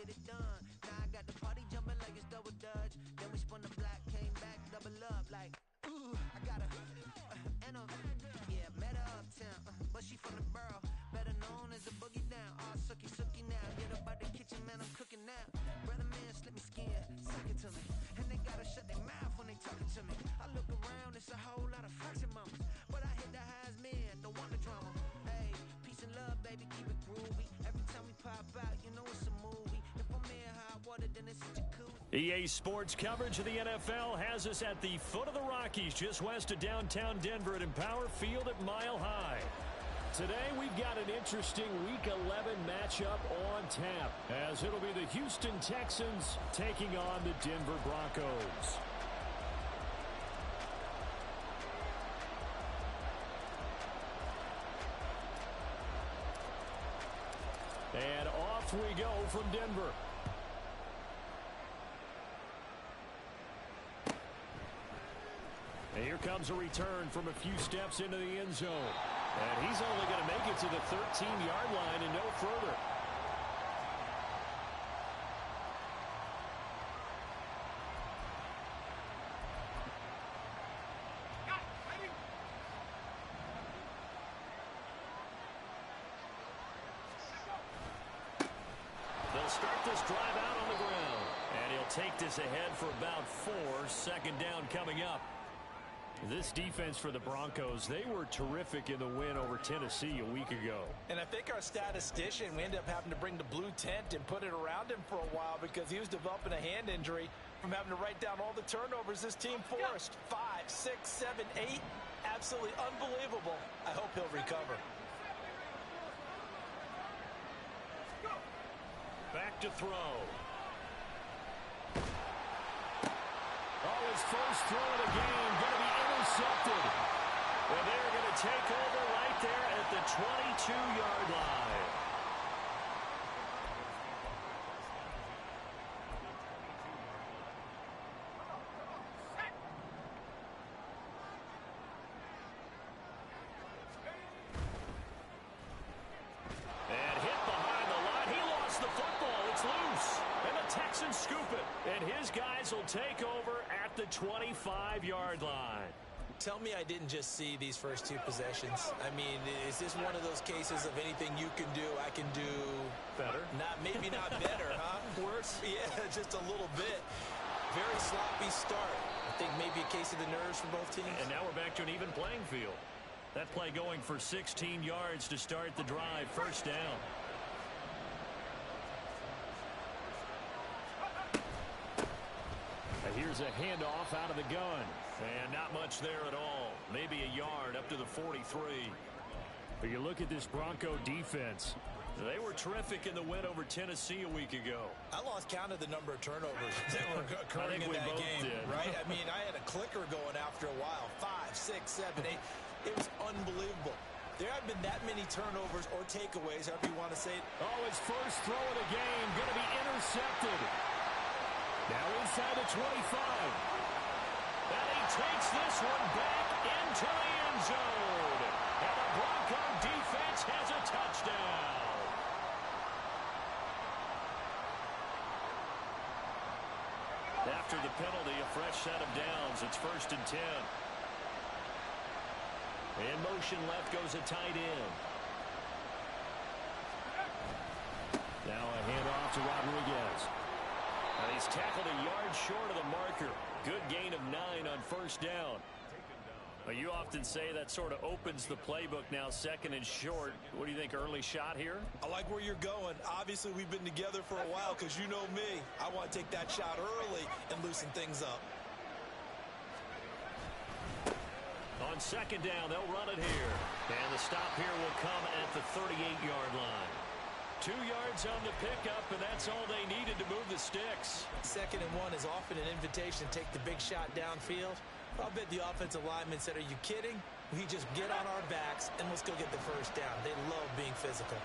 get it done. Now I got the party jumping like it's double dutch. Then we spun the block, came back, double up like, ooh, I got her. And yeah, met her uptown, but she from the borough. Better known as a boogie down. All sucky now. Get up out the kitchen, man, I'm cooking now. Brother man, slip me skin, suck it to me. And they gotta shut their mouth when they talking to me. I look around, it's a whole lot of foxy mamas. But I hit the highs, man, don't want the drama. Hey, peace and love, baby, keep it groovy. Every time we pop out, you know it's a movie. If I'm in hot water, then it's such a cool. EA Sports coverage of the NFL has us at the foot of the Rockies, just west of downtown Denver at Empower Field at Mile High. Today, we've got an interesting Week 11 matchup on tap, as it'll be the Houston Texans taking on the Denver Broncos. And off we go from Denver. And here comes a return from a few steps into the end zone. And he's only going to make it to the 13-yard line and no further. They'll start this drive out on the ground. And he'll take this ahead for about 4. Second down coming up. This defense for the Broncos, they were terrific in the win over Tennessee a week ago. And I think our statistician, we ended up having to bring the blue tent and put it around him for a while because he was developing a hand injury from having to write down all the turnovers this team forced. 5, 6, 7, 8. Absolutely unbelievable. I hope he'll recover. Back to throw. Oh, his first throw of the game going to be intercepted. And they're going to take over right there at the 22-yard line. And hit behind the line. He lost the football. It's loose. And the Texans scoop it. And his guys will take over at the 25-yard line. Tell me I didn't just see these first 2 possessions. I mean, is this one of those cases of anything you can do, I can do better? Maybe not better, huh? Worse? Yeah, just a little bit. Very sloppy start. I think maybe a case of the nerves for both teams. And now we're back to an even playing field. That play going for 16 yards to start the drive. First down. Here's a handoff out of the gun. And not much there at all. Maybe a yard up to the 43. But you look at this Bronco defense. They were terrific in the win over Tennessee a week ago. I lost count of the number of turnovers that were occurring in that game. Did. Right? I mean, I had a clicker going after a while. 5, 6, 7, 8. It was unbelievable. There haven't been that many turnovers or takeaways, however you want to say it. Oh, his first throw of the game going to be intercepted. Now inside the 25. And he takes this one back into the end zone. And the Bronco defense has a touchdown. After the penalty, a fresh set of downs. It's 1st and 10. In motion left goes a tight end. Now a handoff to Rodriguez. And he's tackled a yard short of the marker. Good gain of 9 on first down. Well, you often say that sort of opens the playbook now, 2nd and short. What do you think, early shot here? I like where you're going. Obviously, we've been together for a while because you know me. I want to take that shot early and loosen things up. On 2nd down, they'll run it here. And the stop here will come at the 38-yard line. 2 yards on the pickup, and that's all they needed to move the sticks. 2nd and 1 is often an invitation to take the big shot downfield. I'll bet the offensive lineman said, are you kidding? We just get on our backs, and let's go get the first down. They love being physical.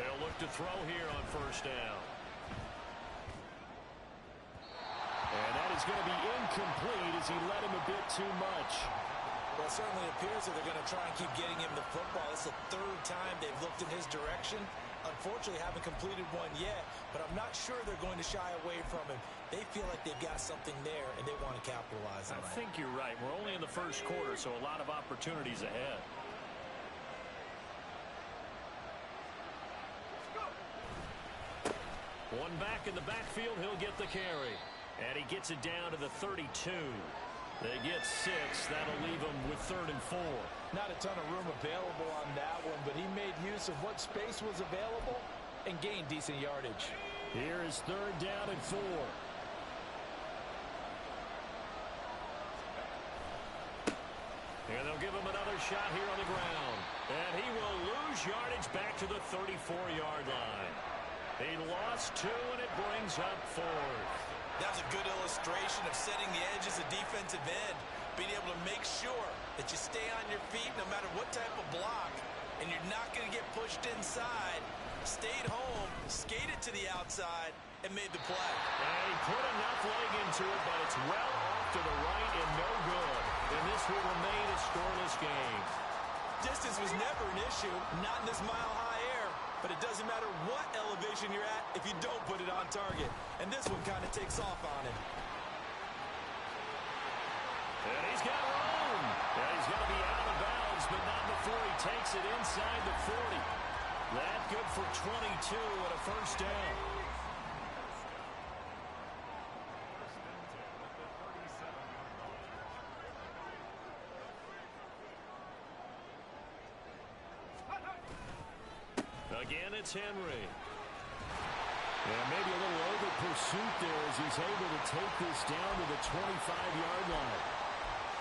They'll look to throw here on first down. And that is going to be incomplete as he led him a bit too much. Well, it certainly appears that they're going to try and keep getting him the football. It's the 3rd time they've looked in his direction, unfortunately haven't completed one yet, but I'm not sure they're going to shy away from him. They feel like they've got something there, and they want to capitalize on it. I think you're right. We're only in the first quarter, so a lot of opportunities ahead. One back in the backfield, he'll get the carry. And he gets it down to the 32. They get 6. That'll leave them with 3rd and 4. Not a ton of room available on that one, but he made use of what space was available and gained decent yardage. Here is 3rd down and 4. And they'll give him another shot here on the ground. And he will lose yardage back to the 34-yard line. He lost 2, and it brings up 4th. That's a good illustration of setting the edge as a defensive end, being able to make sure that you stay on your feet no matter what type of block, and you're not going to get pushed inside. Stayed home, skated to the outside, and made the play. And he put enough leg into it, but it's well off to the right and no good. And this will remain a scoreless game. Distance was never an issue, not in this mile-high air. But it doesn't matter what elevation you're at if you don't put it on target. And this one kind of takes off on him. And he's got room. And he's going to be out of bounds, but not before he takes it inside the 40. That good for 22 and a first down. Again, it's Henry. And maybe a little over pursuit there as he's able to take this down to the 25-yard line.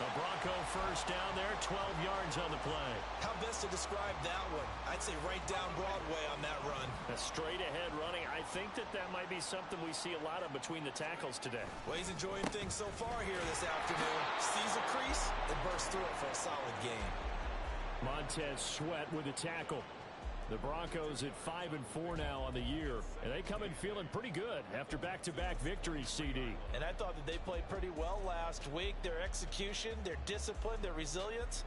A Bronco first down there, 12 yards on the play. How best to describe that one? I'd say right down Broadway on that run. A straight-ahead running. I think that might be something we see a lot of between the tackles today. Well, he's enjoying things so far here this afternoon. Sees a crease and bursts through it for a solid game. Montez Sweat with a tackle. The Broncos at 5-4 now on the year, and they come in feeling pretty good after back-to-back victories, CD. And I thought that they played pretty well last week. Their execution, their discipline, their resilience,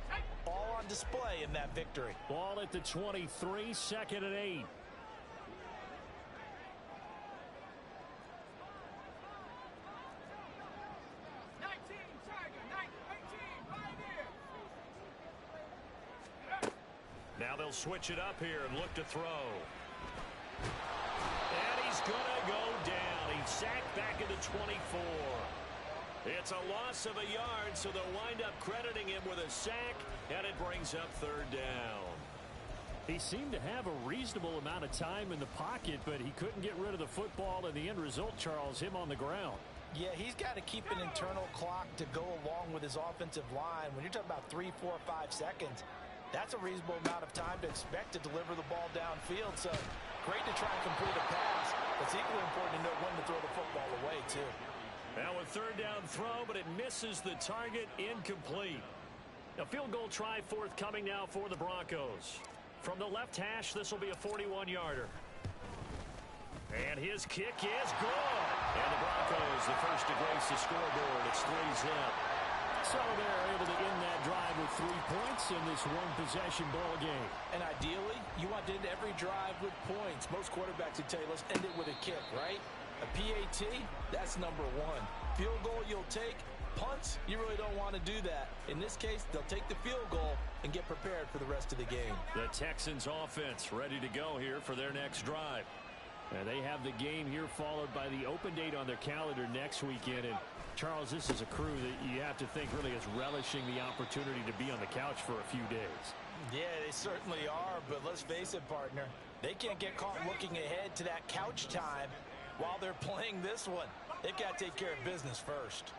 all on display in that victory. Ball at the 23, 2nd and 8. Now they'll switch it up here and look to throw. And he's going to go down. He's sacked back at the 24. It's a loss of a yard, so they'll wind up crediting him with a sack, and it brings up 3rd down. He seemed to have a reasonable amount of time in the pocket, but he couldn't get rid of the football, and the end result, Charles, him on the ground. Yeah, he's got to keep an internal clock to go along with his offensive line. When you're talking about 3, 4, 5 seconds, that's a reasonable amount of time to expect to deliver the ball downfield. So great to try and complete a pass. It's equally important to know when to throw the football away, too. Now a 3rd down throw, but it misses the target, incomplete. A field goal try forthcoming now for the Broncos. From the left hash, this will be a 41-yarder. And his kick is good. And the Broncos, the first to grace the scoreboard. It's 3-zip. So they're able to end that drive with 3 points in this one-possession ball game. And ideally, you want to end every drive with points. Most quarterbacks would tell you, let's end it with a kick, right? A PAT, that's number 1. Field goal you'll take. Punts, you really don't want to do that. In this case, they'll take the field goal and get prepared for the rest of the game. The Texans offense ready to go here for their next drive. And they have the game here followed by the open date on their calendar next weekend. And Charles, this is a crew that you have to think really is relishing the opportunity to be on the couch for a few days. Yeah, they certainly are, but let's face it, partner. They can't get caught looking ahead to that couch time while they're playing this one. They've got to take care of business first.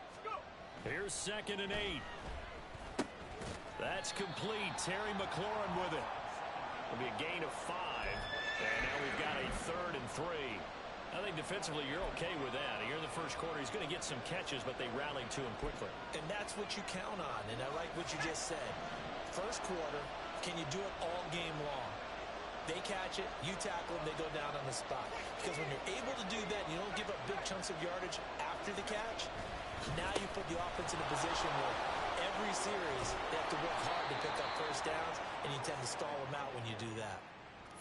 Here's 2nd and 8. That's complete. Terry McLaurin with it. It'll be a gain of 5. And now we've got a 3rd and 3. I think defensively you're okay with that. Here in the first quarter, he's going to get some catches, but they rallied to him quickly. And that's what you count on, and I like what you just said. First quarter, can you do it all game long? They catch it, you tackle them, they go down on the spot. Because when you're able to do that, and you don't give up big chunks of yardage after the catch, now you put the offense in a position where every series they have to work hard to pick up first downs, and you tend to stall them out when you do that.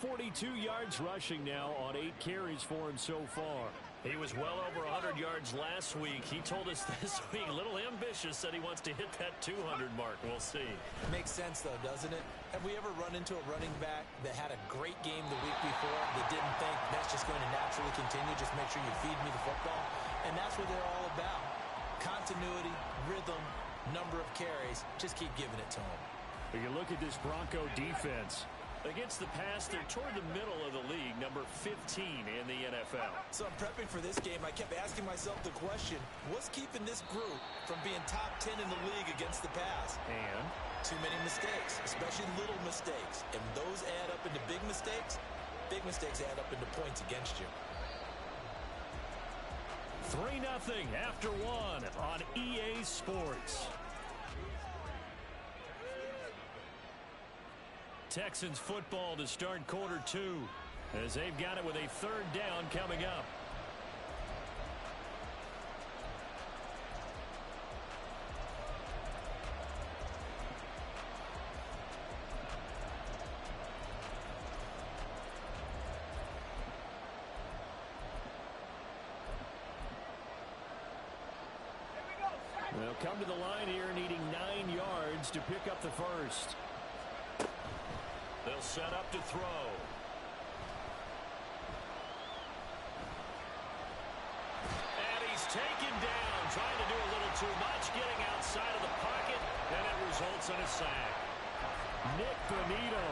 42 yards rushing now on 8 carries for him so far. He was well over 100 yards last week. He told us this week, a little ambitious, said he wants to hit that 200 mark. We'll see. Makes sense, though, doesn't it? Have we ever run into a running back that had a great game the week before that didn't think that's just going to naturally continue? Just make sure you feed me the football. And that's what they're all about. Continuity, rhythm, number of carries. Just keep giving it to them. You look at this Bronco defense. Against the pass, they're toward the middle of the league, number 15 in the NFL. So I'm prepping for this game. I kept asking myself the question, what's keeping this group from being top 10 in the league against the pass? And? Too many mistakes, especially little mistakes. And those add up into big mistakes. Big mistakes add up into points against you. 3-0 after 1 on EA Sports. Texans football to start quarter 2 as they've got it with a 3rd down coming up. They'll come to the line here needing 9 yards to pick up the first. They'll set up to throw. And he's taken down, trying to do a little too much, getting outside of the pocket, and it results in a sack. Nick Bonito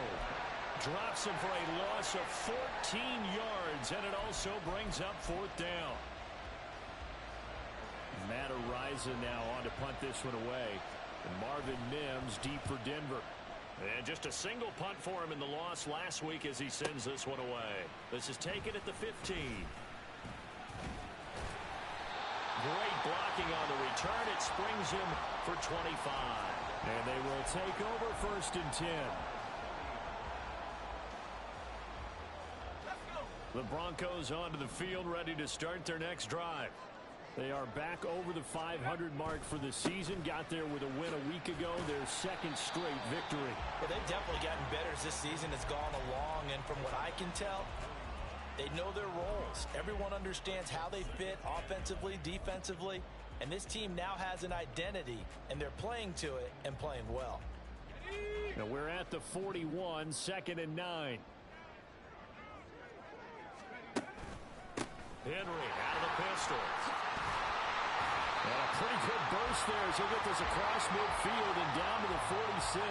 drops him for a loss of 14 yards, and it also brings up 4th down. Matt Araiza now on to punt this one away. And Marvin Mims deep for Denver. And just a single punt for him in the loss last week as he sends this one away. This is taken at the 15. Great blocking on the return. It springs him for 25. And they will take over 1st and 10. The Broncos onto the field, ready to start their next drive. They are back over the 500 mark for the season. Got there with a win a week ago, their 2nd straight victory. Well, they've definitely gotten better as this season has gone along, and from what I can tell, they know their roles. Everyone understands how they fit offensively, defensively, and this team now has an identity, and they're playing to it and playing well. Now we're at the 41, 2nd and 9. Henry out of the pistol. And a pretty good burst there as he'll get this across midfield and down to the 46.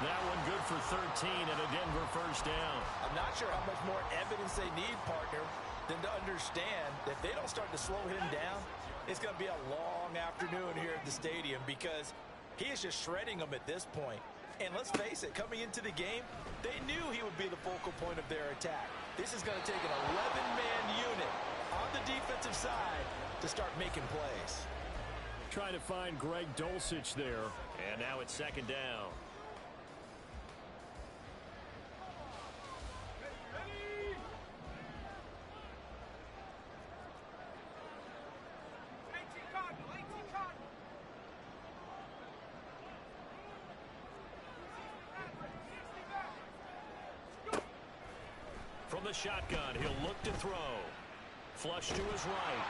That one good for 13 and a Denver 1st down. I'm not sure how much more evidence they need, partner, than to understand that if they don't start to slow him down, it's going to be a long afternoon here at the stadium because he is just shredding them at this point. And let's face it, coming into the game, they knew he would be the focal point of their attack. This is going to take an 11-man unit on the defensive side to start making plays. Trying to find Greg Dulcich there. And now it's 2nd down. From the shotgun, he'll look to throw. Flush to his right.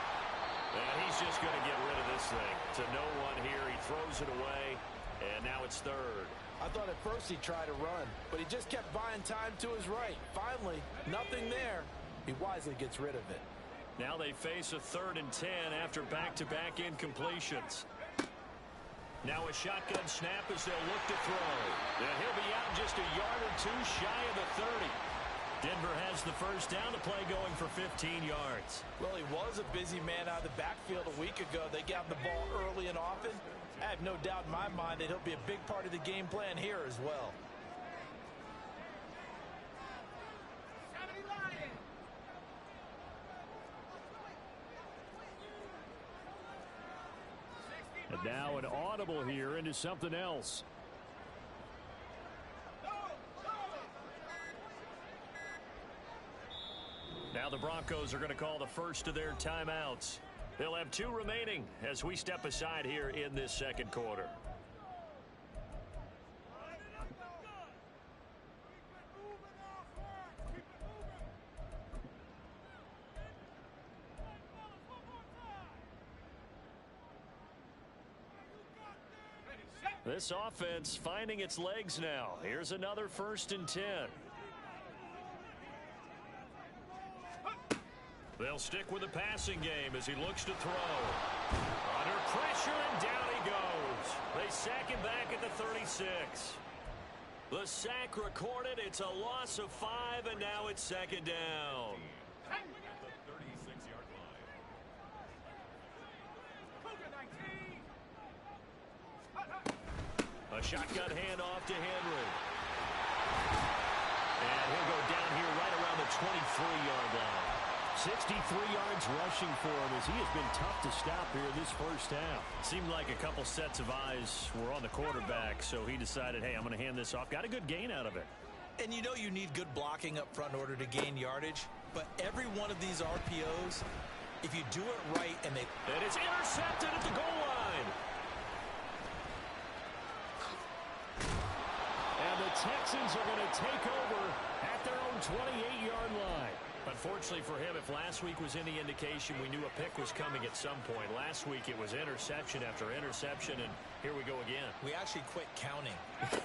And he's just going to get rid of this thing. To no one here. He throws it away. And now it's 3rd. I thought at first he'd try to run, but he just kept buying time to his right. Finally, nothing there. He wisely gets rid of it. Now they face a 3rd and 10 after back-to-back incompletions. Now a shotgun snap as they'll look to throw. And he'll be out just a yard or 2 shy of the 30. Denver has the 1st down, the play going for 15 yards. Well, he was a busy man out of the backfield a week ago. They got the ball early and often. I have no doubt in my mind that he'll be a big part of the game plan here as well. And now an audible here into something else. Now the Broncos are going to call the first of their timeouts. They'll have 2 remaining as we step aside here in this 2nd quarter. This offense finding its legs now. Here's another 1st and 10. They'll stick with the passing game as he looks to throw. Under pressure, and down he goes. They sack him back at the 36. The sack recorded. It's a loss of 5, and now it's 2nd down. A shotgun handoff to Henry. And he'll go down here right around the 23-yard line. 63 yards rushing for him as he has been tough to stop here this first half. Seemed like a couple sets of eyes were on the quarterback, so he decided, hey, I'm going to hand this off. Got a good gain out of it. And you know you need good blocking up front in order to gain yardage, but every one of these RPOs, if you do it right and they... And it's intercepted at the goal line. And the Texans are going to take over at their own 28-yard line. Unfortunately for him, if last week was any indication, we knew a pick was coming at some point. Last week it was interception after interception, and here we go again. We actually quit counting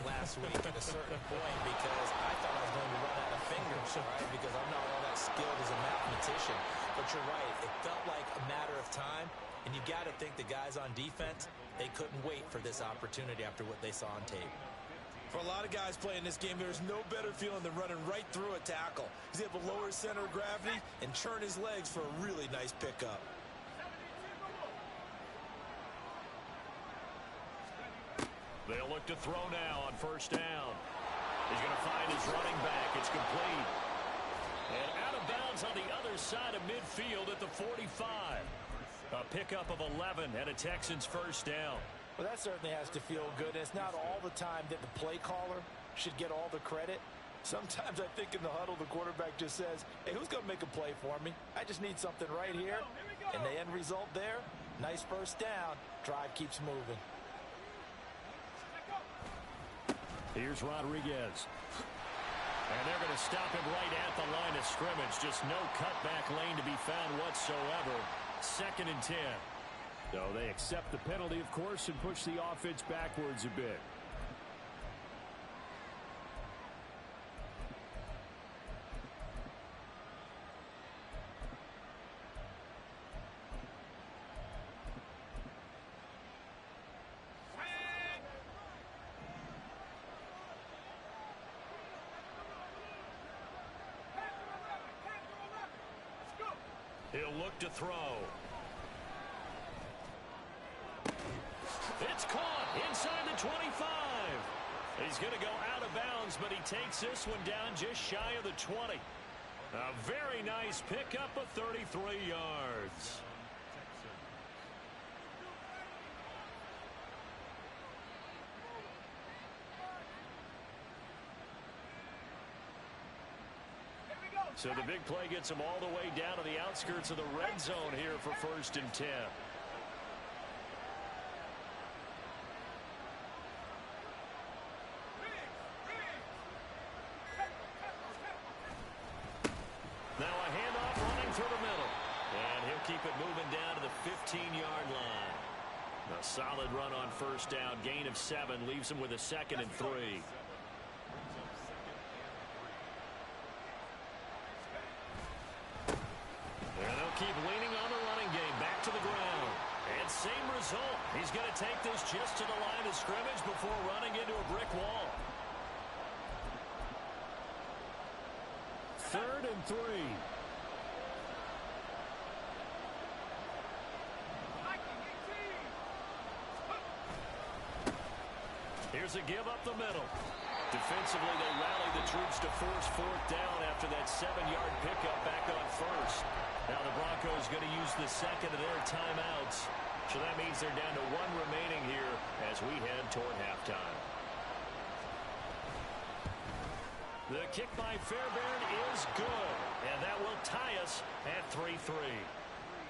last week at a certain point because I thought I was going to run out of fingers, right? Because I'm not all that skilled as a mathematician. But you're right, it felt like a matter of time, and you got to think the guys on defense, they couldn't wait for this opportunity after what they saw on tape. For a lot of guys playing this game, there's no better feeling than running right through a tackle. He's able to lower his center of gravity and churn his legs for a really nice pickup. They'll look to throw now on 1st down. He's going to find his running back. It's complete. And out of bounds on the other side of midfield at the 45. A pickup of 11 and a Texans 1st down. Well, that certainly has to feel good. And it's not all the time that the play caller should get all the credit. Sometimes I think in the huddle, the quarterback just says, hey, who's going to make a play for me? I just need something right here. And the end result there, nice 1st down. Drive keeps moving. Here's Rodriguez. And they're going to stop him right at the line of scrimmage. Just no cutback lane to be found whatsoever. 2nd and 10. So they accept the penalty, of course, and push the offense backwards a bit. He'll look to throw. It's caught inside the 25. He's going to go out of bounds, but he takes this one down just shy of the 20. A very nice pickup of 33 yards. So the big play gets him all the way down to the outskirts of the red zone here for 1st and 10. Now a handoff running through the middle. And he'll keep it moving down to the 15-yard line. A solid run on 1st down. Gain of 7 leaves him with a 2nd and 3. And they'll keep leaning on the running game. Back to the ground. And same result. He's going to take this just to the line of scrimmage before running into a brick wall. 3rd and 3. Here's a give up the middle. Defensively, they rally the troops to force 4th down after that 7-yard pickup back on 1st. Now the Broncos going to use the 2nd of their timeouts. So that means they're down to 1 remaining here as we head toward halftime. The kick by Fairbairn is good, and that will tie us at 3-3.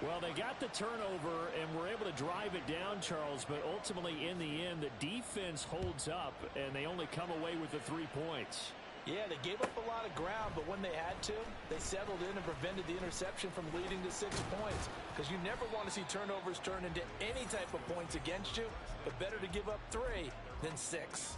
Well, they got the turnover and were able to drive it down, Charles, but ultimately in the end, the defense holds up, and they only come away with the 3 points. Yeah, they gave up a lot of ground, but when they had to, they settled in and prevented the interception from leading to 6 points. Because you never want to see turnovers turn into any type of points against you, but better to give up 3 then 6.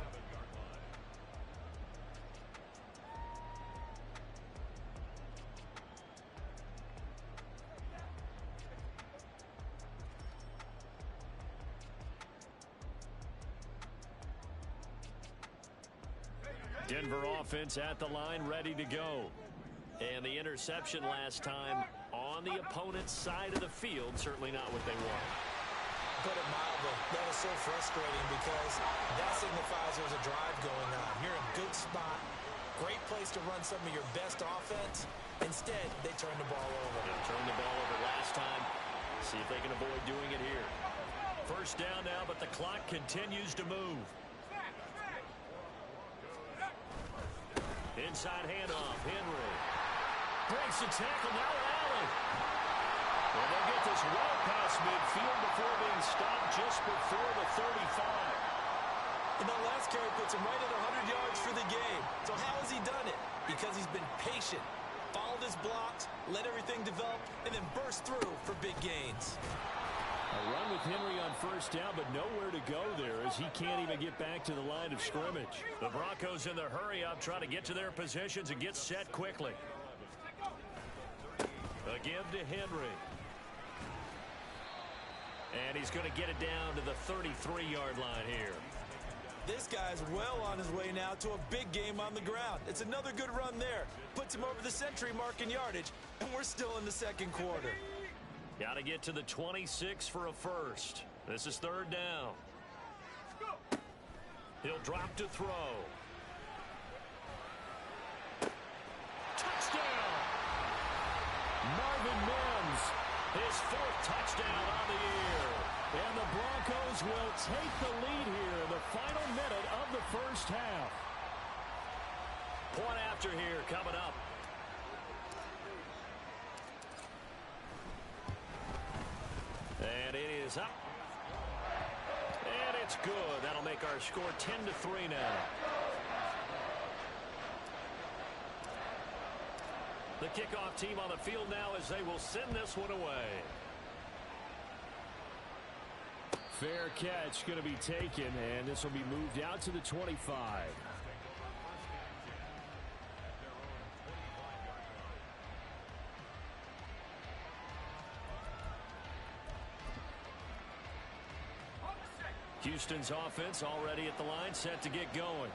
Denver offense at the line, ready to go. And the interception last time on the opponent's side of the field, certainly not what they want. Put it mildly, that was so frustrating because that signifies there's a drive going on. You're in a good spot, great place to run some of your best offense. Instead, they turn the ball over. They turned the ball over last time. See if they can avoid doing it here. First down now, but the clock continues to move. Inside handoff, Henry. Breaks the tackle, now Allen. And they'll get this well past midfield before being stopped just before the 35. And that last carry puts him right at 100 yards for the game. So how has he done it? Because he's been patient, followed his blocks, let everything develop, and then burst through for big gains. A run with Henry on first down, but nowhere to go there as he can't even get back to the line of scrimmage. The Broncos in the hurry-up trying to get to their positions and get set quickly. A give to Henry. And he's going to get it down to the 33-yard line here. This guy's well on his way now to a big game on the ground. It's another good run there. Puts him over the century mark in yardage, and we're still in the second quarter. Got to get to the 26 for a first. This is third down. He'll drop to throw. Touchdown! Marvin Mims, his 4th touchdown on the year. And the Broncos will take the lead here in the final minute of the first half. Point after here coming up. And it is up. And it's good. That'll make our score 10-3 now. The kickoff team on the field now as they will send this one away. Fair catch going to be taken, and this will be moved out to the 25. Houston's offense already at the line, set to get going.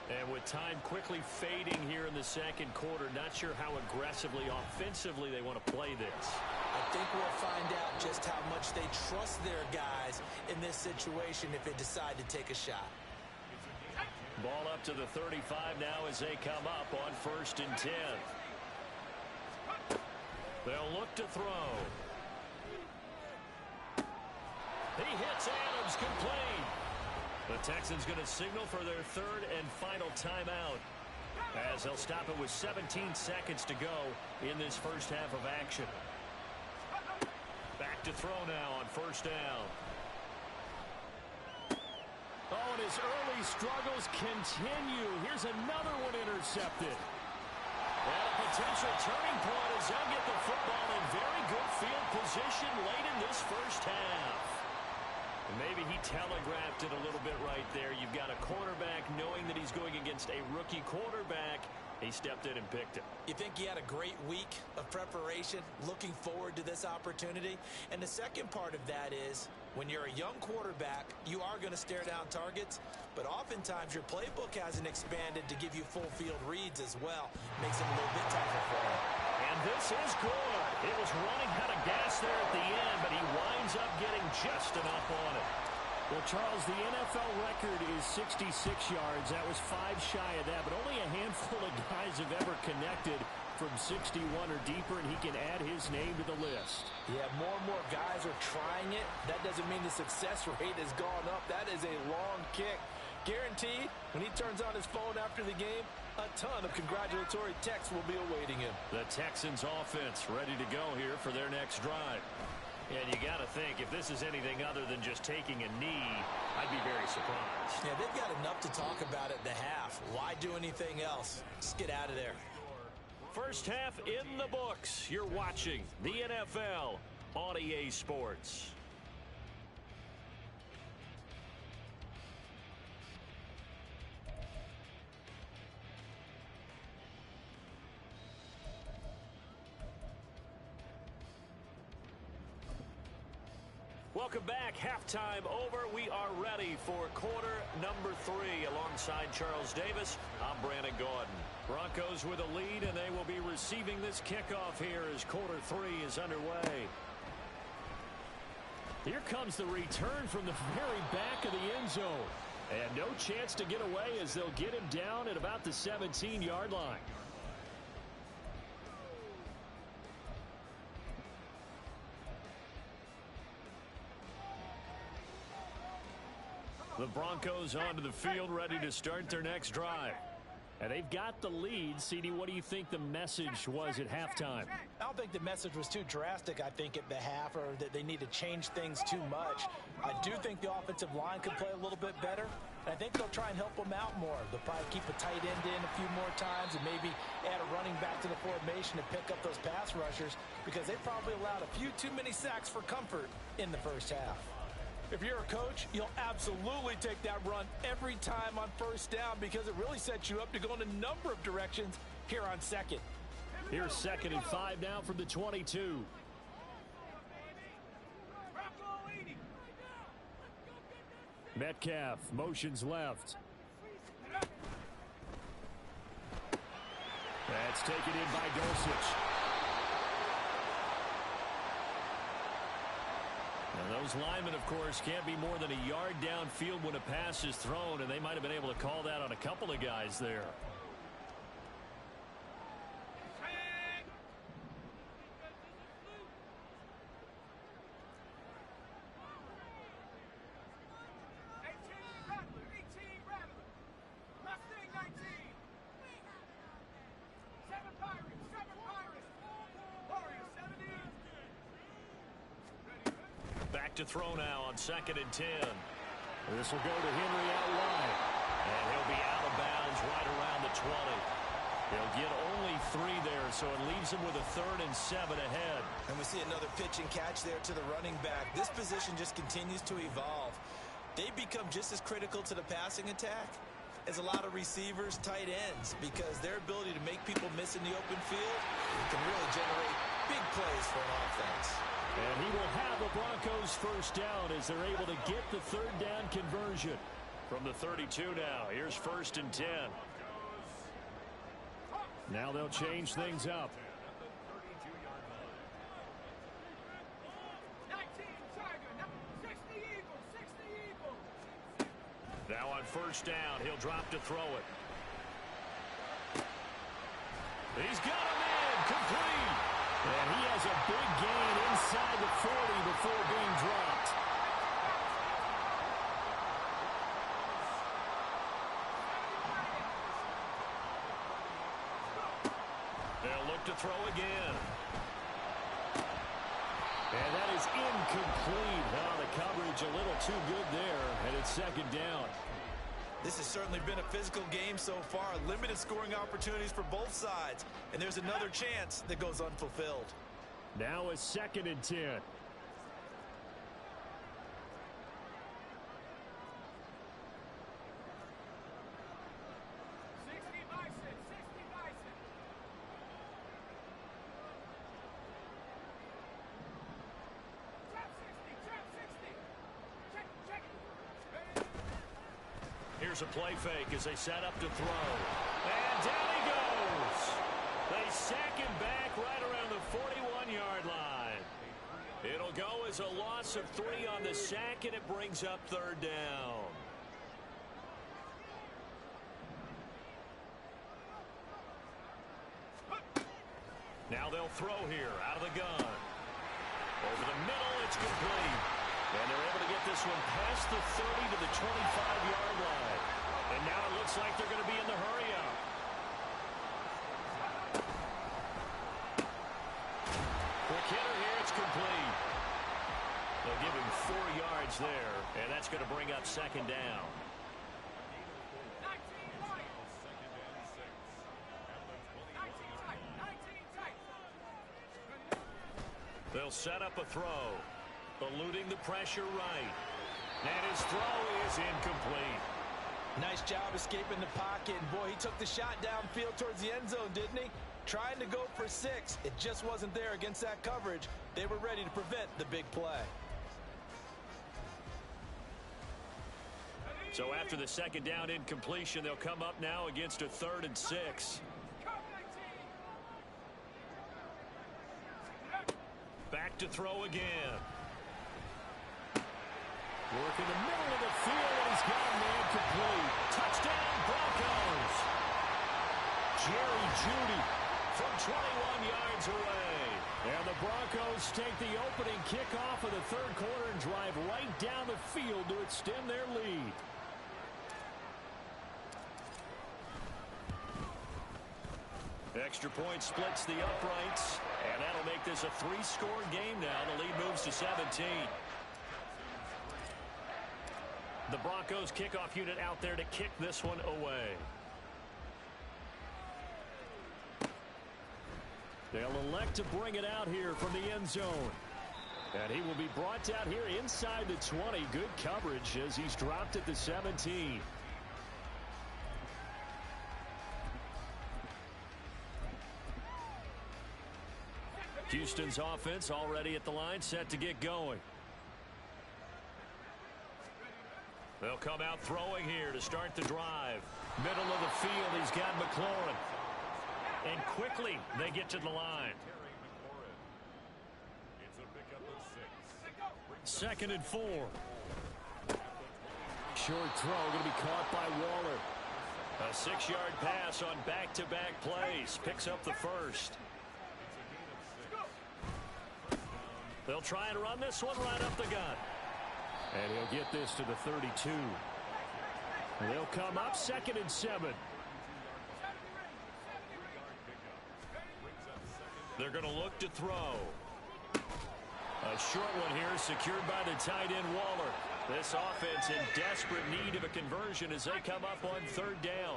And with time quickly fading here in the second quarter, not sure how aggressively, offensively they want to play this. I think we'll find out just how much they trust their guys in this situation if they decide to take a shot. Ball up to the 35 now as they come up on 1st and 10. They'll look to throw. He hits Adams, complete. The Texans going to signal for their 3rd and final timeout as they'll stop it with 17 seconds to go in this first half of action. Back to throw now on 1st down. Oh, and his early struggles continue. Here's another one intercepted. And a potential turning point as they'll get the football in very good field position late in this first half. And maybe he telegraphed it a little bit right there. You've got a quarterback knowing that he's going against a rookie quarterback. He stepped in and picked it. You think he had a great week of preparation, looking forward to this opportunity? And the second part of that is, when you're a young quarterback, you are going to stare down targets, but oftentimes your playbook hasn't expanded to give you full field reads as well. Makes it a little bit tougher for him. And this is good. It was running out of gas there at the end, but he winds up getting just enough on it. Well, Charles, the NFL record is 66 yards. That was 5 shy of that, but only a handful of guys have ever connected from 61 or deeper, and he can add his name to the list. Yeah, more and more guys are trying it. That doesn't mean the success rate has gone up. That is a long kick. Guaranteed, when he turns on his phone after the game, a ton of congratulatory texts will be awaiting him. The Texans offense ready to go here for their next drive. And you got to think, if this is anything other than just taking a knee, I'd be very surprised. Yeah, they've got enough to talk about at the half. Why do anything else? Just get out of there. First half in the books. You're watching the NFL on EA Sports. Welcome back. Halftime over. We are ready for quarter number 3. Alongside Charles Davis, I'm Brandon Gordon. Broncos with a lead, and they will be receiving this kickoff here as quarter 3 is underway. Here comes the return from the very back of the end zone. And no chance to get away as they'll get him down at about the 17-yard line. The Broncos onto the field, ready to start their next drive. And they've got the lead. CD, what do you think the message was at halftime? I don't think the message was too drastic, I think, at the half, or that they need to change things too much. I do think the offensive line could play a little bit better. And I think they'll try and help them out more. They'll probably keep a tight end in a few more times and maybe add a running back to the formation to pick up those pass rushers, because they probably allowed a few too many sacks for comfort in the first half. If you're a coach, you'll absolutely take that run every time on first down, because it really sets you up to go in a number of directions here on second. Here's 2nd and 5 now from the 22. Metcalf motions left. That's taken in by Dulcich. And those linemen, of course, can't be more than a yard downfield when a pass is thrown, and they might have been able to call that on a couple of guys there. To throw now on 2nd and 10. This will go to Henry out wide. And he'll be out of bounds right around the 20. He'll get only 3 there, so it leaves him with a 3rd and 7 ahead. And we see another pitch and catch there to the running back. This position just continues to evolve. They become just as critical to the passing attack as a lot of receivers, tight ends, because their ability to make people miss in the open field can really generate big plays for an offense. And he will have the Broncos first down as they're able to get the 3rd down conversion. From the 32 now, here's 1st and 10. Now they'll change things up. Now on 1st down, he'll drop to throw it. He's got him in, complete. And he has a big gain inside the 40 before being dropped. They'll look to throw again. And that is incomplete. Well, the coverage a little too good there, and it's 2nd down. This has certainly been a physical game so far. Limited scoring opportunities for both sides. And there's another chance that goes unfulfilled. Now a 2nd and 10. Here's a play fake as they set up to throw. And down he goes. They sack him back right around the 41-yard line. It'll go as a loss of 3 on the sack, and it brings up 3rd down. Now they'll throw here out of the gun. Over the middle, it's complete. And they're able to get this one past the 30 to the 25-yard line. And now it looks like they're going to be in the hurry-up. Quick hitter here, it's complete. They'll give him 4 yards there, and that's going to bring up 2nd down. They'll set up a throw. Eluding the pressure right. And his throw is incomplete. Nice job escaping the pocket. And boy, he took the shot downfield towards the end zone, didn't he? Trying to go for 6. It just wasn't there against that coverage. They were ready to prevent the big play. So after the second down incompletion, they'll come up now against a 3rd and 6. Back to throw again. Working the middle of the field, and he's got a man complete. Touchdown, Broncos. Jerry Jeudy from 21 yards away. And the Broncos take the opening kickoff of the 3rd quarter and drive right down the field to extend their lead. Extra point splits the uprights, and that'll make this a 3-score game now. The lead moves to 17. The Broncos kickoff unit out there to kick this one away. They'll elect to bring it out here from the end zone. And he will be brought down here inside the 20. Good coverage as he's dropped at the 17. Houston's offense already at the line, set to get going. They'll come out throwing here to start the drive. Middle of the field, he's got McLaurin. And quickly, they get to the line. 2nd and 4. Short throw going to be caught by Waller. A 6-yard pass on back-to-back plays. Picks up the first. They'll try and run this one right up the gut. And he'll get this to the 32. They'll come up 2nd and 7. They're going to look to throw. A short one here secured by the tight end Waller. This offense in desperate need of a conversion as they come up on 3rd down.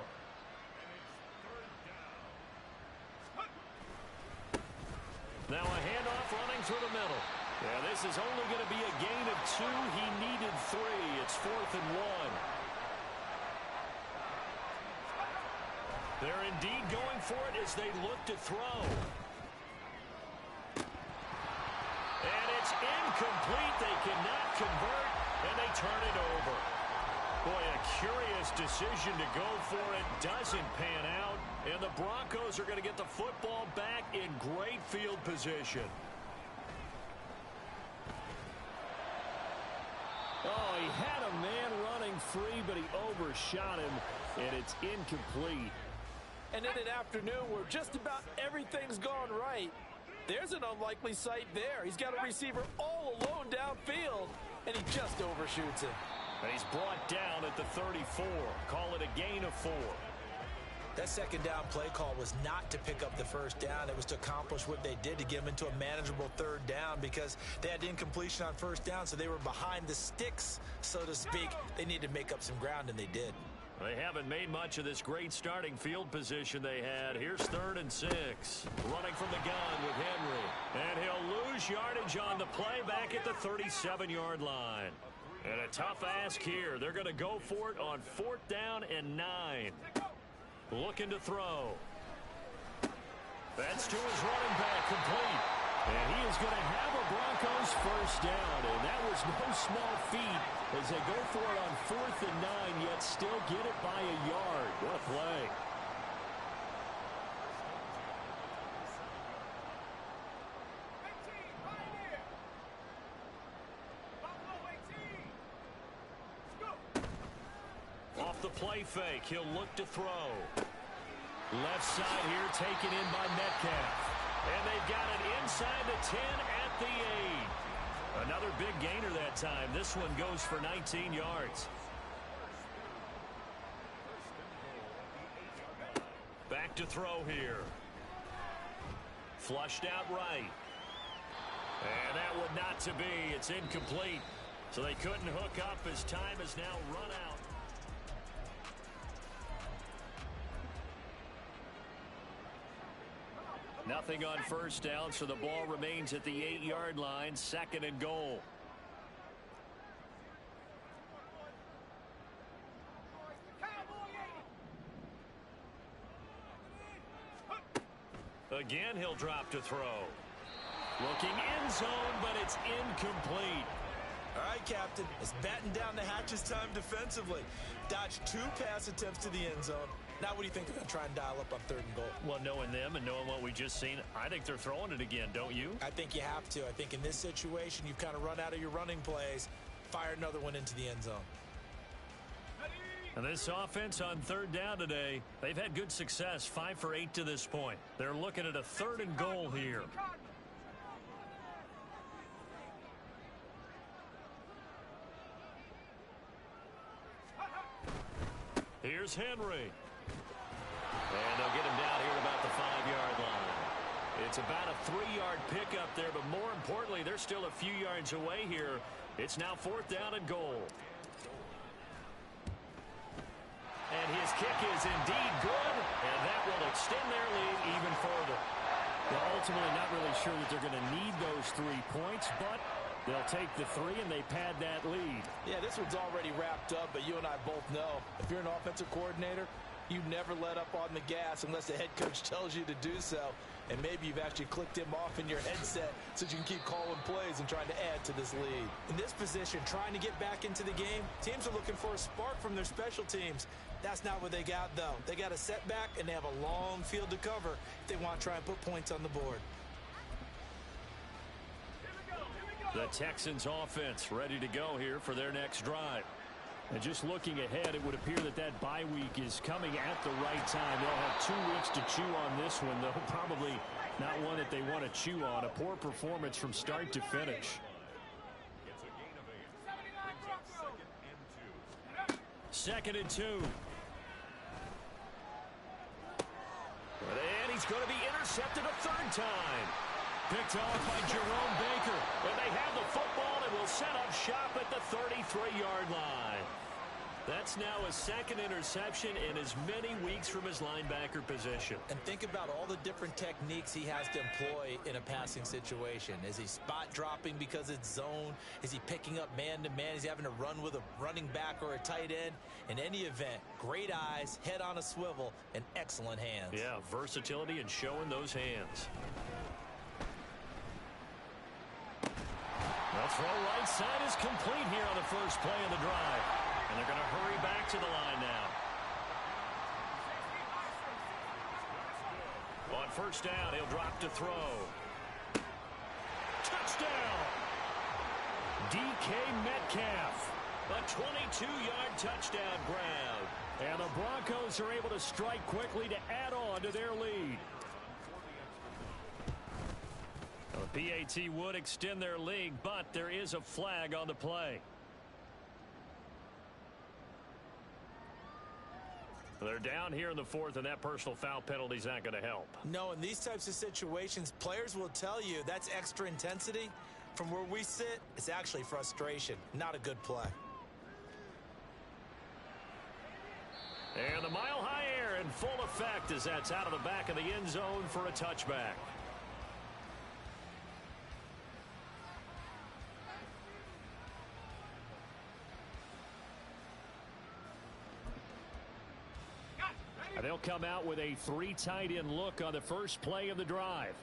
Now a handoff running through the middle. Yeah, this is only going to be a gain of 2. He needed 3. It's 4th and 1. They're indeed going for it as they look to throw. And it's incomplete. They cannot convert, and they turn it over. Boy, a curious decision to go for it. Doesn't pan out, and the Broncos are going to get the football back in great field position. Oh, he had a man running free, but he overshot him, and it's incomplete. And in an afternoon where just about everything's gone right, there's an unlikely sight there. He's got a receiver all alone downfield, and he just overshoots it. And he's brought down at the 34. Call it a gain of 4. That second down play call was not to pick up the first down. It was to accomplish what they did, to get them into a manageable 3rd down, because they had incompletion on 1st down, so they were behind the sticks, so to speak. They needed to make up some ground, and they did. They haven't made much of this great starting field position they had. Here's 3rd and 6. Running from the gun with Henry. And he'll lose yardage on the play back at the 37-yard line. And a tough ask here. They're going to go for it on 4th down and 9. Looking to throw. That's to his running back, complete. And he is going to have a Broncos first down. And that was no small feat as they go for it on 4th and 9, yet still get it by a yard. What a play. Off the play fake, he'll look to throw. Left side here taken in by Metcalf. And they've got it inside the 10 at the 8. Another big gainer that time. This one goes for 19 yards. Back to throw here. Flushed out right. And that would not to be. It's incomplete. So they couldn't hook up as time has now run out. Nothing on first down, so the ball remains at the 8-yard line, 2nd and goal. Again, he'll drop to throw. Looking end zone, but it's incomplete. All right, Captain. It's batten down the hatches time defensively. Dodged 2 pass attempts to the end zone. Now what do you think they're going to try and dial up on 3rd and goal? Well, knowing them and knowing what we just seen, I think they're throwing it again, don't you? I think you have to. I think in this situation, you've kind of run out of your running plays. Fire another one into the end zone. And this offense on 3rd down today, they've had good success, 5 for 8 to this point. They're looking at a 3rd and goal here. Here's Henry. And they'll get him down here at about the 5-yard line. It's about a 3-yard pickup there, but more importantly, they're still a few yards away here. It's now 4th down and goal. And his kick is indeed good, and that will extend their lead even further. Well, ultimately, not really sure that they're going to need those 3 points, but they'll take the 3 and they pad that lead. Yeah, this one's already wrapped up, but you and I both know if you're an offensive coordinator, you never let up on the gas unless the head coach tells you to do so. And maybe you've actually clicked him off in your headset so you can keep calling plays and trying to add to this lead. In this position, trying to get back into the game, teams are looking for a spark from their special teams. That's not what they got, though. They got a setback, and they have a long field to cover if they want to try and put points on the board. The Texans offense ready to go here for their next drive. And just looking ahead, it would appear that that bye week is coming at the right time. They'll have 2 weeks to chew on this one, though probably not one that they want to chew on. A poor performance from start to finish. Second and 2. And he's going to be intercepted a 3rd time. Picked off by Jerome Baker. And they have the football and will set up shop at the 33-yard line. That's now a 2nd interception in as many weeks from his linebacker position. And think about all the different techniques he has to employ in a passing situation. Is he spot dropping because it's zone? Is he picking up man-to-man? Is he having to run with a running back or a tight end? In any event, great eyes, head on a swivel, and excellent hands. Yeah, versatility and showing those hands. The throw right side is complete here on the first play of the drive. And they're going to hurry back to the line now. On 1st down, he'll drop to throw. Touchdown! DK Metcalf. A 22-yard touchdown grab. And the Broncos are able to strike quickly to add on to their lead. The PAT would extend their lead, but there is a flag on the play. They're down here in the 4th, and that personal foul penalty is not going to help. No, in these types of situations, players will tell you that's extra intensity. From where we sit, it's actually frustration. Not a good play. And the mile-high air in full effect as that's out of the back of the end zone for a touchback. And they'll come out with a 3 tight end look on the first play of the drive.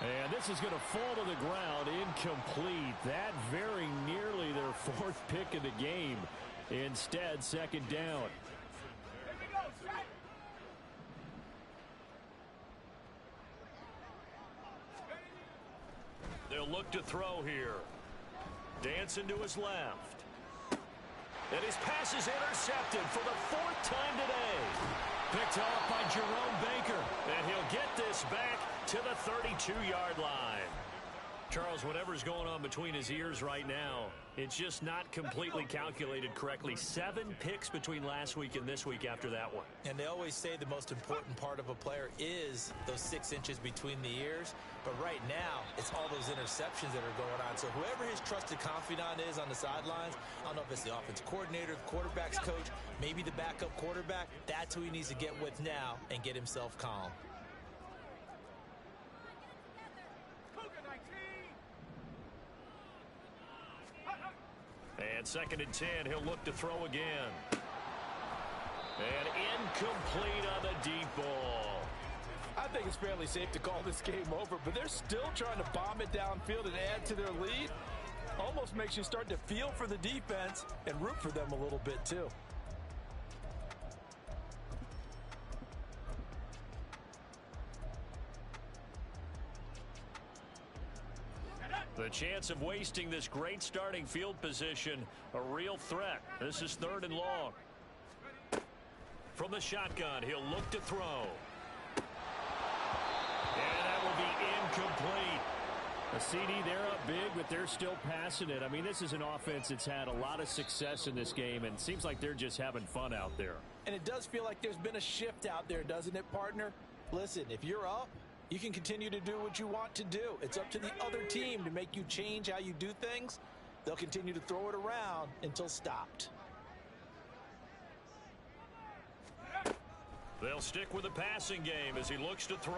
And this is going to fall to the ground incomplete. That very nearly their 4th pick of the game. Instead, 2nd down. They'll look to throw here. Dancing to his left. And his pass is intercepted for the 4th time today. Picked off by Jerome Baker. And he'll get this back to the 32-yard line. Charles, whatever's going on between his ears right now, it's just not completely calculated correctly. 7 picks between last week and this week after that one. And they always say the most important part of a player is those 6 inches between the ears. But right now, it's all those interceptions that are going on. So whoever his trusted confidant is on the sidelines, I don't know if it's the offense coordinator, the quarterback's coach, maybe the backup quarterback, that's who he needs to get with now and get himself calm. And 2nd and 10, he'll look to throw again. And incomplete on the deep ball. I think it's fairly safe to call this game over, but they're still trying to bomb it downfield and add to their lead. Almost makes you start to feel for the defense and root for them a little bit too. The chance of wasting this great starting field position, a real threat. This is 3rd and long. From the shotgun, he'll look to throw. And that will be incomplete. A CD, they're up big, but they're still passing it. I mean, this is an offense that's had a lot of success in this game, and it seems like they're just having fun out there. And it does feel like there's been a shift out there, doesn't it, partner? Listen, if you're up, you can continue to do what you want to do. It's up to the other team to make you change how you do things. They'll continue to throw it around until stopped. They'll stick with the passing game as he looks to throw.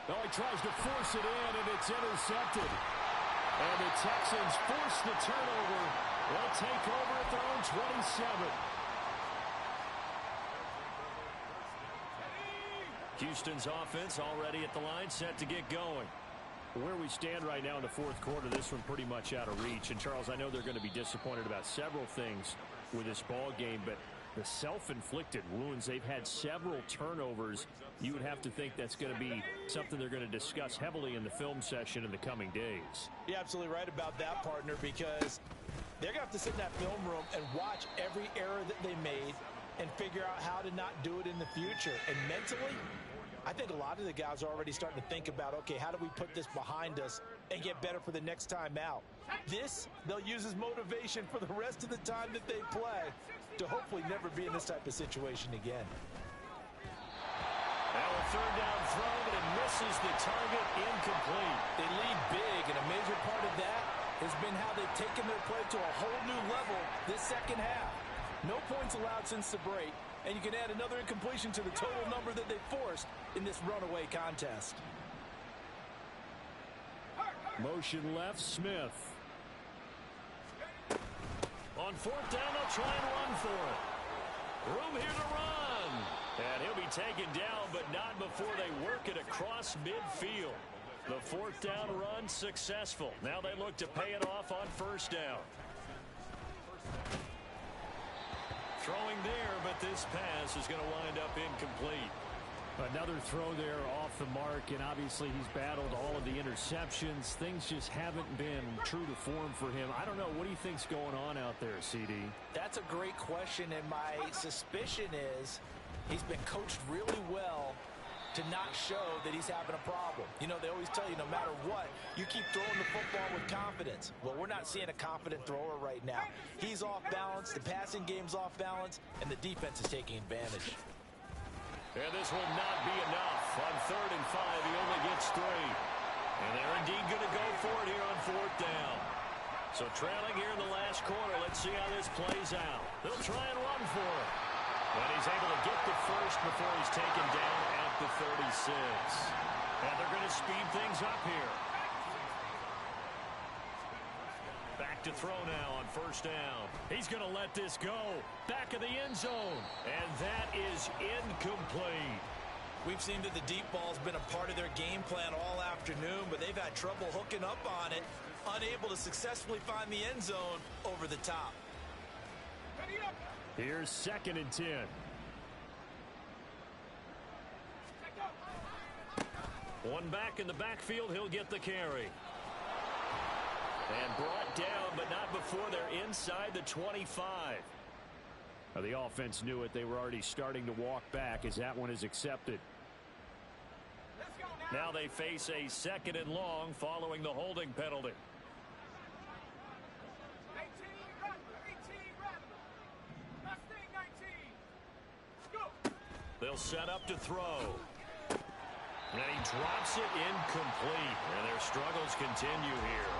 Well, he tries to force it in, and it's intercepted. And the Texans force the turnover. They'll take over at their own 27. Houston's offense already at the line, set to get going. Where we stand right now in the 4th quarter, this one pretty much out of reach. And, Charles, I know they're going to be disappointed about several things with this ball game, but the self-inflicted wounds, they've had several turnovers. You would have to think that's going to be something they're going to discuss heavily in the film session in the coming days. You're absolutely right about that, partner, because they're going to have to sit in that film room and watch every error that they made and figure out how to not do it in the future. And mentally, I think a lot of the guys are already starting to think about, okay, how do we put this behind us and get better for the next time out? This, they'll use as motivation for the rest of the time that they play to hopefully never be in this type of situation again. Now a 3rd down throw, but it misses the target, incomplete. They lead big, and a major part of that has been how they've taken their play to a whole new level this second half. No points allowed since the break, and you can add another incompletion to the total number that they forced in this runaway contest. Motion left, Smith. On 4th down, they'll try and run for it. Room here to run. And he'll be taken down, but not before they work it across midfield. The 4th down run successful. Now they look to pay it off on 1st down. Throwing there, but this pass is going to wind up incomplete. Another throw there off the mark, and obviously he's battled all of the interceptions. Things just haven't been true to form for him. I don't know. What do you think's going on out there, CD? That's a great question, and my suspicion is he's been coached really well to not show that he's having a problem. You know, they always tell you no matter what, you keep throwing the football with confidence. Well, we're not seeing a confident thrower right now. He's off balance, the passing game's off balance, and the defense is taking advantage. And this will not be enough. On 3rd and 5, he only gets 3. And they're indeed going to go for it here on 4th down. So trailing here in the last quarter, let's see how this plays out. They'll try and run for it. But he's able to get the first before he's taken down at the 36. And they're going to speed things up here. Back to throw now on 1st down. He's going to let this go. Back of the end zone. And that is incomplete. We've seen that the deep ball's been a part of their game plan all afternoon, but they've had trouble hooking up on it, unable to successfully find the end zone over the top. Here's 2nd and 10. One back in the backfield, he'll get the carry. And brought down, but not before they're inside the 25. Now, the offense knew it. They were already starting to walk back as that one is accepted. Now they face a 2nd and long following the holding penalty. They'll set up to throw. And he drops it incomplete. And their struggles continue here.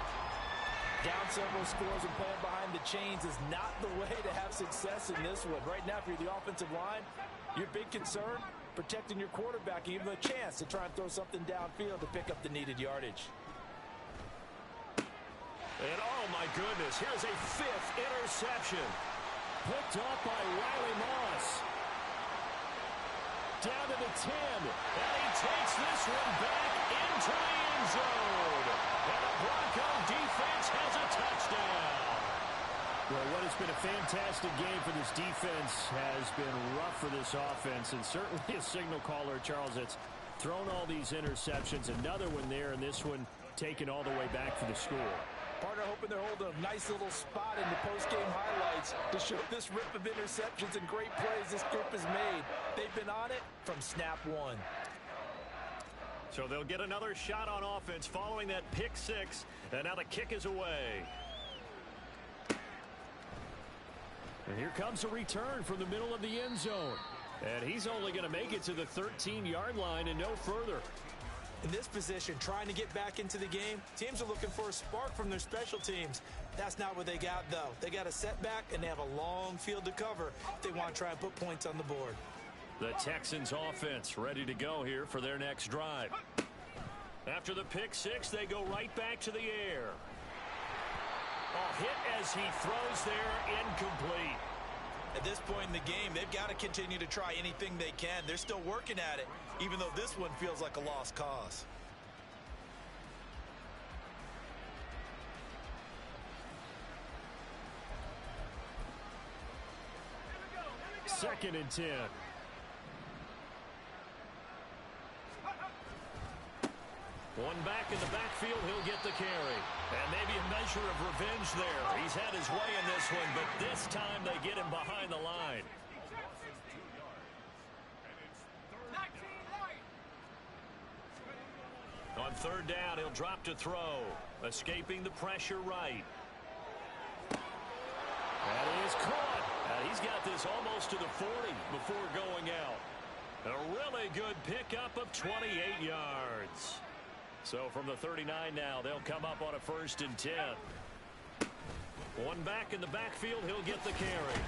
Down several scores and playing behind the chains is not the way to have success in this one. Right now, if you're the offensive line, your big concern, protecting your quarterback, even a chance to try and throw something downfield to pick up the needed yardage. And oh my goodness, here's a 5th interception. Picked up by Riley Moss. down to the 10. And he takes this one back into the end zone. And the Bronco defense has a touchdown. Well, what has been a fantastic game for this defense has been rough for this offense. And certainly a signal caller, Charles, that's thrown all these interceptions. Another one there, and this one taken all the way back for the score. Partner hoping they're holding a nice little spot in the post-game highlights to show this rip of interceptions and great plays this group has made. They've been on it from snap one. So they'll get another shot on offense following that pick six. And now the kick is away. And here comes a return from the middle of the end zone. And he's only going to make it to the 13-yard line and no further. In this position, trying to get back into the game, teams are looking for a spark from their special teams. That's not what they got, though. They got a setback, and they have a long field to cover if they want to try and put points on the board. The Texans offense ready to go here for their next drive. After the pick six, they go right back to the air. A hit as he throws there, incomplete. At this point in the game, they've got to continue to try anything they can. They're still working at it, even though this one feels like a lost cause. Second and 10. One back in the backfield, he'll get the carry. And maybe a measure of revenge there. He's had his way in this one, but this time they get him behind the line. On third down, he'll drop to throw. Escaping the pressure right. That is caught. He's got this almost to the 40 before going out. A really good pickup of 28 yards. So from the 39 now, they'll come up on a 1st and 10. One back in the backfield, he'll get the carry.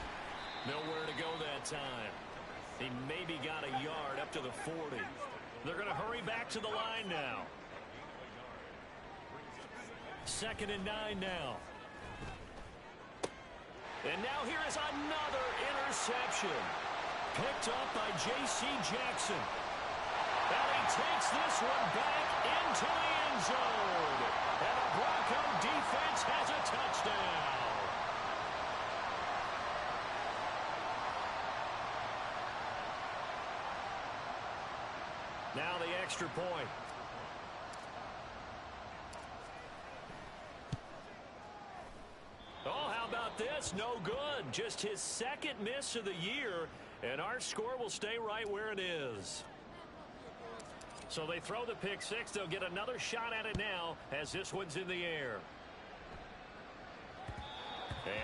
Nowhere to go that time. He maybe got a yard up to the 40. They're going to hurry back to the line now. 2nd and 9 now. And now here is another interception. Picked up by J.C. Jackson. And he takes this one back into the end zone. And the Bronco defense has a touchdown. Now the extra point. Oh, how about this? No good. Just his second miss of the year. And our score will stay right where it is. So they throw the pick six. They'll get another shot at it now as this one's in the air.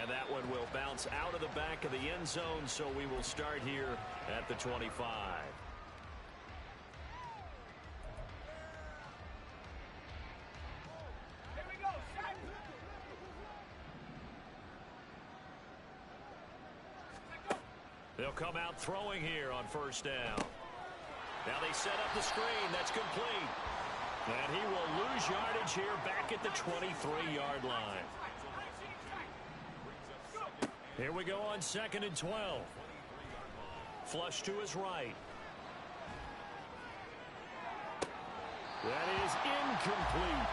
And that one will bounce out of the back of the end zone. So we will start here at the 25. They'll come out throwing here on 1st down. Now they set up the screen. That's complete. And he will lose yardage here back at the 23-yard line. Here we go on 2nd and 12. Flush to his right. That is incomplete.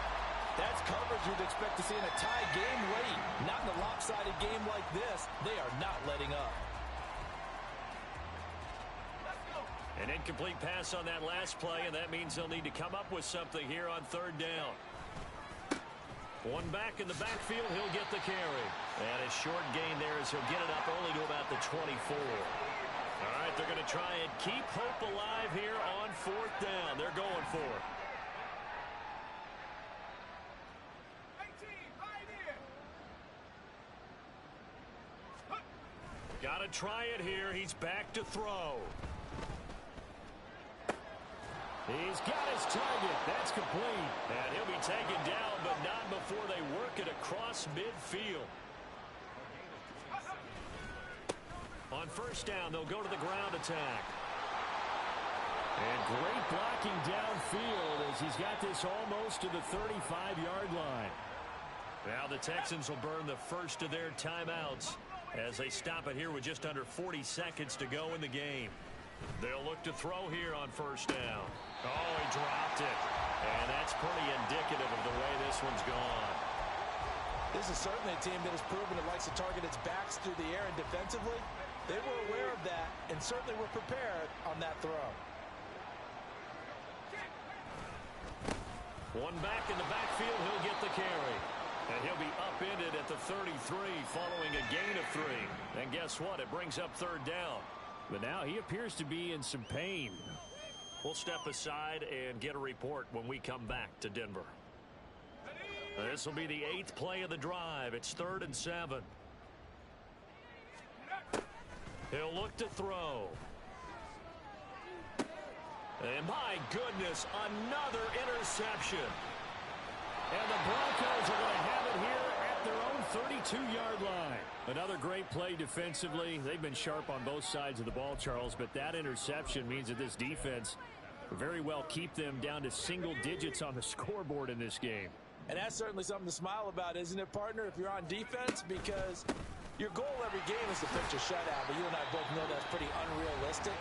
That's coverage you'd expect to see in a tie game late. Not in a lopsided game like this. They are not letting up. An incomplete pass on that last play, and that means they'll need to come up with something here on 3rd down. One back in the backfield, he'll get the carry. And a short gain there as he'll get it up only to about the 24. All right, they're going to try and keep hope alive here on 4th down. They're going for it. Got to try it here. He's back to throw. He's got his target. That's complete. And he'll be taken down, but not before they work it across midfield. On 1st down, they'll go to the ground attack. And great blocking downfield as he's got this almost to the 35-yard line. Now the Texans will burn the first of their timeouts as they stop it here with just under 40 seconds to go in the game. They'll look to throw here on first down. Oh, he dropped it. And that's pretty indicative of the way this one's gone. This is certainly a team that has proven it likes to target its backs through the air, and defensively, they were aware of that and certainly were prepared on that throw. One back in the backfield, he'll get the carry. And he'll be upended at the 33 following a gain of 3. And guess what? It brings up third down. But now he appears to be in some pain. We'll step aside and get a report when we come back to Denver. This will be the 8th play of the drive. It's 3rd and 7. He'll look to throw. And my goodness, another interception. And the Broncos are going to have it here at their own 32-yard line. Another great play defensively. They've been sharp on both sides of the ball, Charles, but that interception means that this defense will very well keep them down to single digits on the scoreboard in this game. And that's certainly something to smile about, isn't it, partner, if you're on defense? Because your goal every game is to pitch a shutout, but you and I both know that's pretty unrealistic.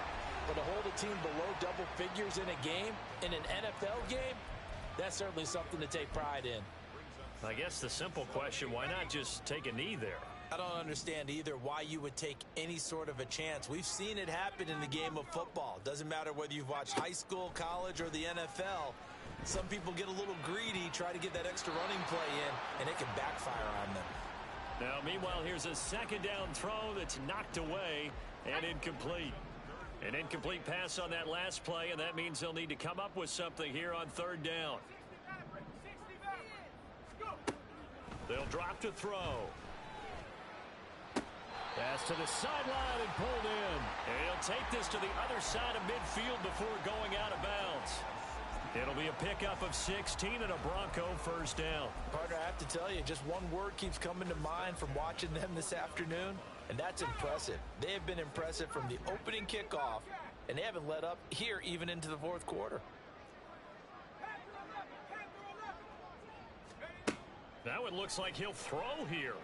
But to hold a team below double figures in a game, in an NFL game, that's certainly something to take pride in. I guess the simple question, why not just take a knee there? I don't understand either why you would take any sort of a chance. We've seen it happen in the game of football. Doesn't matter whether you've watched high school, college, or the NFL. Some people get a little greedy, try to get that extra running play in, and it can backfire on them. Now, meanwhile, here's a second down throw that's knocked away and incomplete. An incomplete pass on that last play, and that means they'll need to come up with something here on third down. They'll drop to throw. Pass to the sideline and pulled in. And he'll take this to the other side of midfield before going out of bounds. It'll be a pickup of 16 and a Bronco first down. Partner, I have to tell you, just one word keeps coming to mind from watching them this afternoon, and that's impressive. They have been impressive from the opening kickoff, and they haven't let up here even into the fourth quarter. Now it looks like he'll throw here.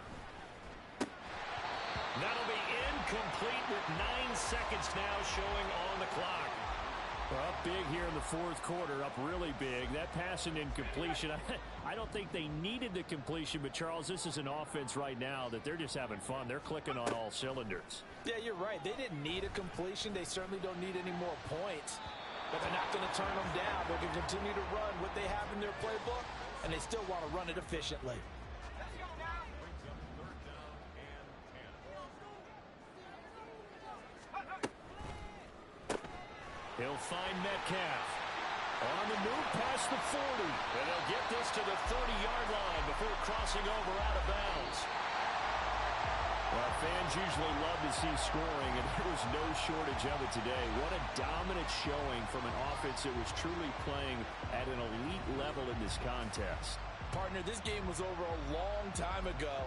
That'll be incomplete with 9 seconds now showing on the clock. Well, up big here in the fourth quarter, up really big. That pass and incompletion, I don't think they needed the completion, but Charles, this is an offense right now that they're just having fun. They're clicking on all cylinders. Yeah, you're right. They didn't need a completion. They certainly don't need any more points. But they're not going to turn them down. They're going to continue to run what they have in their playbook, and they still want to run it efficiently. He'll find Metcalf. On the move past the 40. And they'll get this to the 30-yard line before crossing over out of bounds. Well, fans usually love to see scoring, and there was no shortage of it today. What a dominant showing from an offense that was truly playing at an elite level in this contest. Partner, this game was over a long time ago,